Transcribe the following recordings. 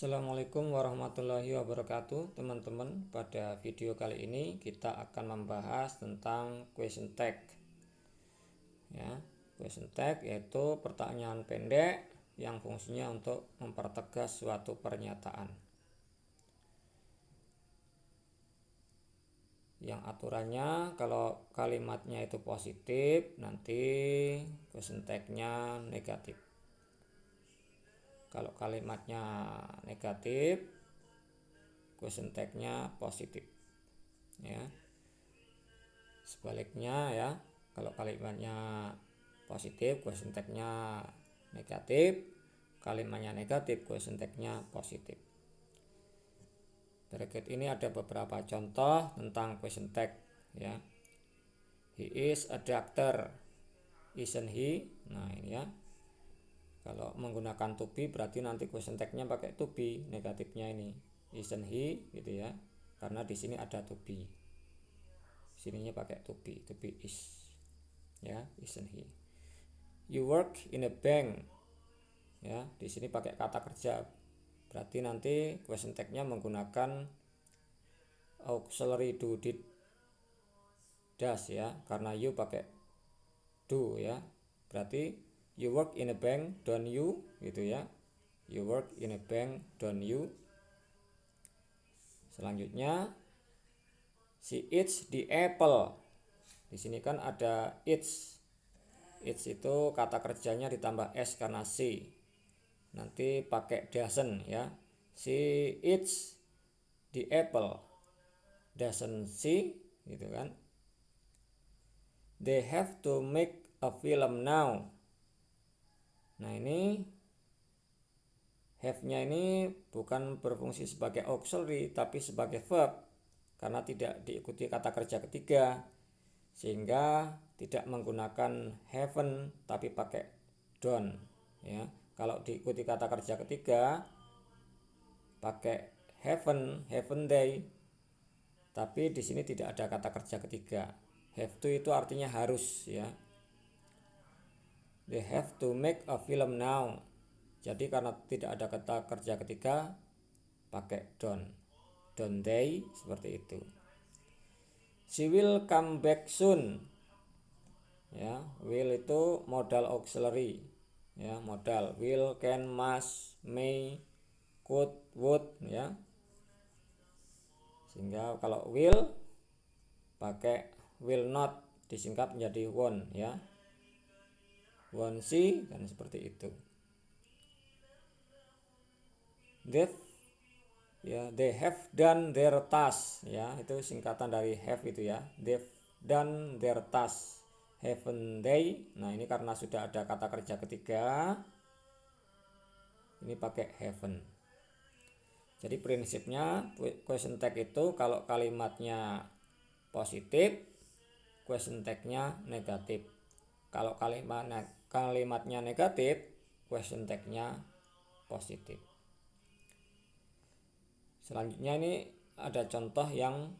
Assalamualaikum warahmatullahi wabarakatuh teman-teman. Pada video kali ini kita akan membahas tentang question tag ya. Question tag yaitu pertanyaan pendek yang fungsinya untuk mempertegas suatu pernyataan. Yang aturannya kalau kalimatnya itu positif, nanti question tag-nya negatif. Kalau kalimatnya negatif, question tag-nya positif ya. Sebaliknya ya, kalau kalimatnya positif, question tag-nya negatif. Kalimatnya negatif, question tag-nya positif. Berikut ini ada beberapa contoh tentang question tag ya. He is a doctor, isn't he? Nah ini ya. Kalau menggunakan to be berarti nanti question tag-nya pakai to be, negatifnya ini isn't he gitu ya. Karena di sini ada to be. Sininya pakai to be is. Ya, isn't he? You work in a bank. Ya, di sini pakai kata kerja. Berarti nanti question tag-nya menggunakan auxiliary do, did, does ya. Karena you pakai do ya. Berarti you work in a bank, don't you gitu ya. You work in a bank, don't you. Selanjutnya she eats the apple. Di sini kan ada eats. Eats itu kata kerjanya ditambah s karena she. Nanti pakai doesn't ya. She eats the apple, doesn't she gitu kan. They have to make a film now. Nah ini have-nya ini bukan berfungsi sebagai auxiliary tapi sebagai verb karena tidak diikuti kata kerja ketiga, sehingga tidak menggunakan haven't tapi pakai don't ya. Kalau diikuti kata kerja ketiga pakai haven't they, tapi di sini tidak ada kata kerja ketiga. Have to itu artinya harus ya. They have to make a film now. Jadi karena tidak ada kata kerja ketiga pakai don't they, seperti itu. She will come back soon. Ya, will itu modal auxiliary ya, modal will, can, must, may, could, would ya. Sehingga kalau will pakai will not disingkat menjadi won't ya. Won't she kan seperti itu. They have done their task ya, itu singkatan dari have itu ya. They've done their task, haven't they? Nah ini karena sudah ada kata kerja ketiga, ini pakai haven't. Jadi prinsipnya question tag itu kalau kalimatnya positif, question tag-nya negatif. Kalau kalimatnya negatif, question tag-nya positif. Selanjutnya ini ada contoh yang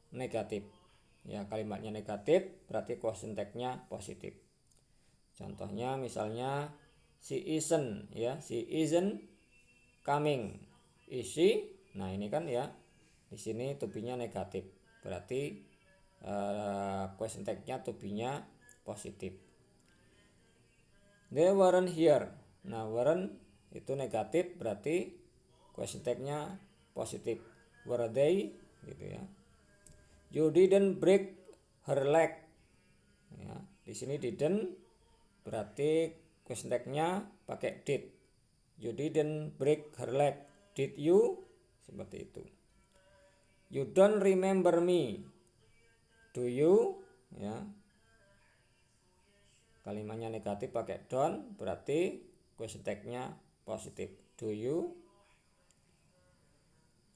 negatif. Ya, kalimatnya negatif berarti question tag-nya positif. Contohnya misalnya she isn't ya, she isn't coming. Is she? Nah, ini kan ya. Di sini to be-nya negatif. Berarti question tag-nya to be-nya positif. They weren't here. Nah, weren't itu negatif berarti question tag-nya positif. Were they gitu ya. You didn't break her leg. Ya, di sini didn't berarti question tag-nya pakai did. You didn't break her leg, did you? Seperti itu. You don't remember me, do you? Ya. Kalimatnya negatif pakai don't berarti question tag-nya positif. Do you?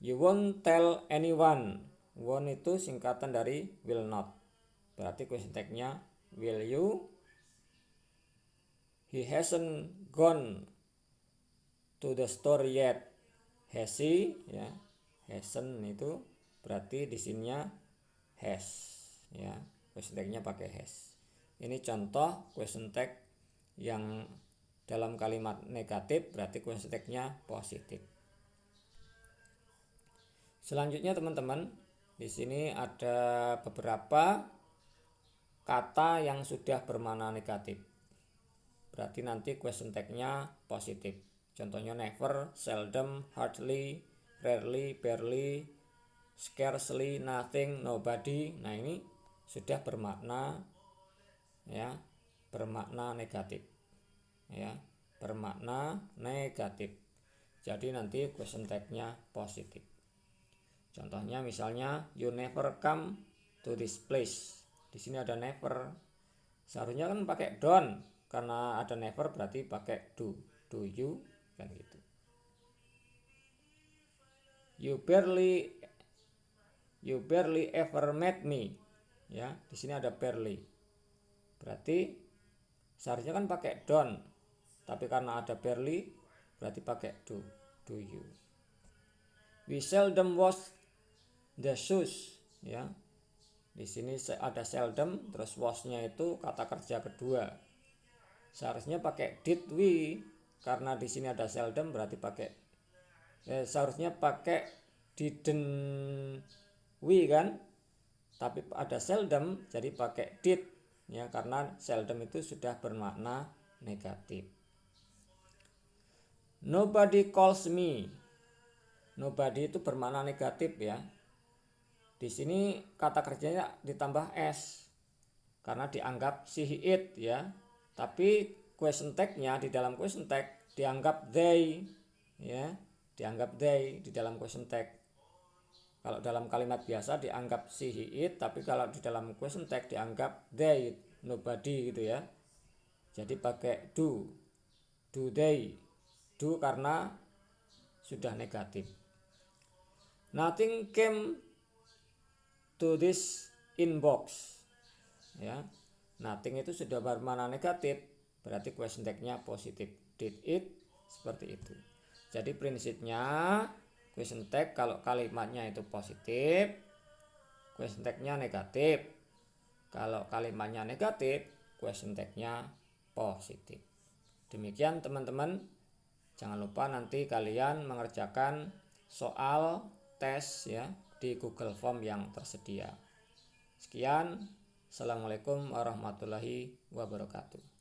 You won't tell anyone. Won't itu singkatan dari will not. Berarti question tag-nya will you? He hasn't gone to the store yet. Has he? Ya. Hasn't itu berarti di sininya has. Ya. Question tag-nya pakai has. Ini contoh question tag yang dalam kalimat negatif berarti question tag-nya positif. Selanjutnya teman-teman, di sini ada beberapa kata yang sudah bermakna negatif. Berarti nanti question tag-nya positif. Contohnya never, seldom, hardly, rarely, barely, scarcely, nothing, nobody. Nah, ini sudah bermakna negatif. Ya, bermakna negatif. Jadi nanti question tag-nya positif. Contohnya misalnya you never come to this place. Di sini ada never. Seharusnya kan pakai don't, karena ada never berarti pakai do. Do you kan gitu. You barely ever met me. Ya, di sini ada barely. Berarti seharusnya kan pakai don't. Tapi karena ada barely berarti pakai do. Do you. We seldom wash the shoes, ya. Di sini ada seldom, terus wash-nya itu kata kerja kedua. Seharusnya pakai did we, karena di sini ada seldom berarti pakai seharusnya pakai didn't we kan, tapi ada seldom jadi pakai did, ya, karena seldom itu sudah bermakna negatif. Nobody calls me. Nobody itu bermakna negatif, ya. Di sini kata kerjanya ditambah s karena dianggap she it, ya. Tapi question tag-nya di dalam question tag dianggap they, ya. Dianggap they di dalam question tag. Kalau dalam kalimat biasa dianggap she it, tapi kalau di dalam question tag dianggap they, nobody gitu, ya. Jadi pakai do. Do they. Do karena sudah negatif. Nothing came to this inbox, ya. Nothing itu sudah bermakna negatif, berarti question tag-nya positif. Did it, seperti itu. Jadi prinsipnya question tag kalau kalimatnya itu positif, question tag-nya negatif. Kalau kalimatnya negatif, question tag-nya positif. Demikian teman-teman. Jangan lupa nanti kalian mengerjakan soal tes, ya, di Google Form yang tersedia. Sekian, assalamualaikum warahmatullahi wabarakatuh.